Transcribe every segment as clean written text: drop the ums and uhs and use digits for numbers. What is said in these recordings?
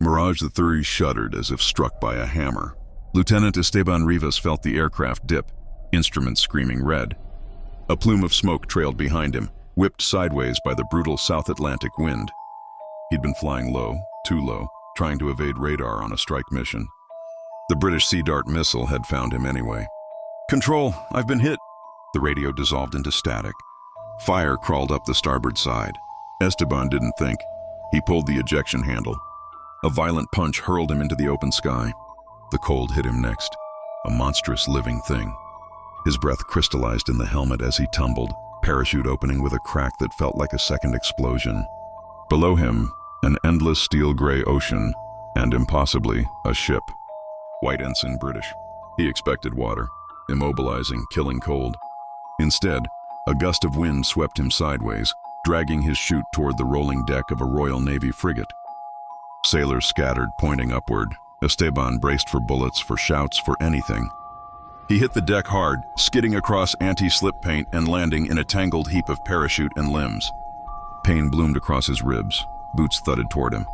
Mirage III shuddered as if struck by a hammer. Lieutenant Esteban Rivas felt the aircraft dip, instruments screaming red. A plume of smoke trailed behind him, whipped sideways by the brutal South Atlantic wind. He'd been flying low, too low, trying to evade radar on a strike mission. The British Sea Dart missile had found him anyway. "Control, I've been hit." The radio dissolved into static. Fire crawled up the starboard side. Esteban didn't think. He pulled the ejection handle. A violent punch hurled him into the open sky. The cold hit him next, a monstrous living thing. His breath crystallized in the helmet as he tumbled, parachute opening with a crack that felt like a second explosion. Below him, an endless steel-gray ocean, and impossibly, a ship. White ensign British. He expected water, immobilizing, killing cold. Instead, a gust of wind swept him sideways, dragging his chute toward the rolling deck of a Royal Navy frigate. Sailors scattered, pointing upward. Esteban braced for bullets, for shouts, for anything. He hit the deck hard, skidding across anti-slip paint and landing in a tangled heap of parachute and limbs. Pain bloomed across his ribs. Boots thudded toward him.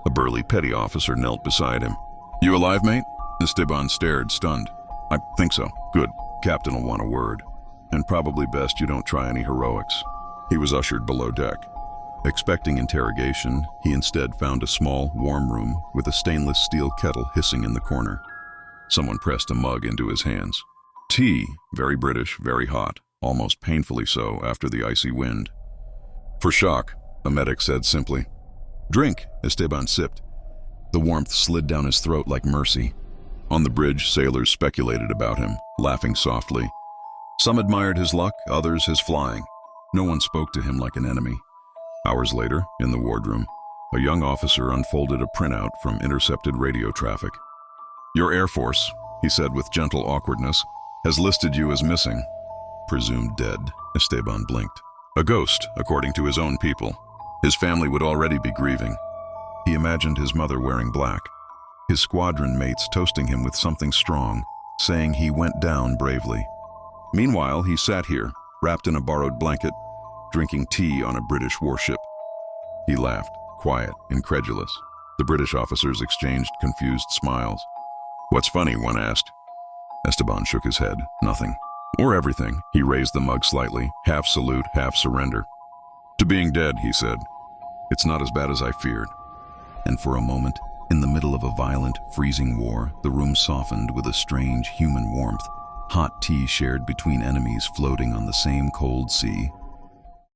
A burly petty officer knelt beside him. "You alive, mate?" Esteban stared, stunned. "I think so. Good. Captain will want a word. And probably best you don't try any heroics." He was ushered below deck. Expecting interrogation, he instead found a small, warm room with a stainless steel kettle hissing in the corner. Someone pressed a mug into his hands. Tea, very British, very hot, almost painfully so after the icy wind. "For shock," a medic said simply. "Drink," Esteban sipped. The warmth slid down his throat like mercy. On the bridge, sailors speculated about him, laughing softly. Some admired his luck, others his flying. No one spoke to him like an enemy. Hours later, in the wardroom, a young officer unfolded a printout from intercepted radio traffic. "Your Air Force," he said with gentle awkwardness, "has listed you as missing." Presumed dead, Esteban blinked. A ghost, according to his own people. His family would already be grieving. He imagined his mother wearing black, his squadron mates toasting him with something strong, saying he went down bravely. Meanwhile, he sat here, wrapped in a borrowed blanket, drinking tea on a British warship. He laughed, quiet, incredulous. The British officers exchanged confused smiles. "What's funny?" one asked. Esteban shook his head. "Nothing. Or everything." He raised the mug slightly, half salute, half surrender. "To being dead," he said. "It's not as bad as I feared." And for a moment, in the middle of a violent, freezing war, the room softened with a strange human warmth. Hot tea shared between enemies floating on the same cold sea,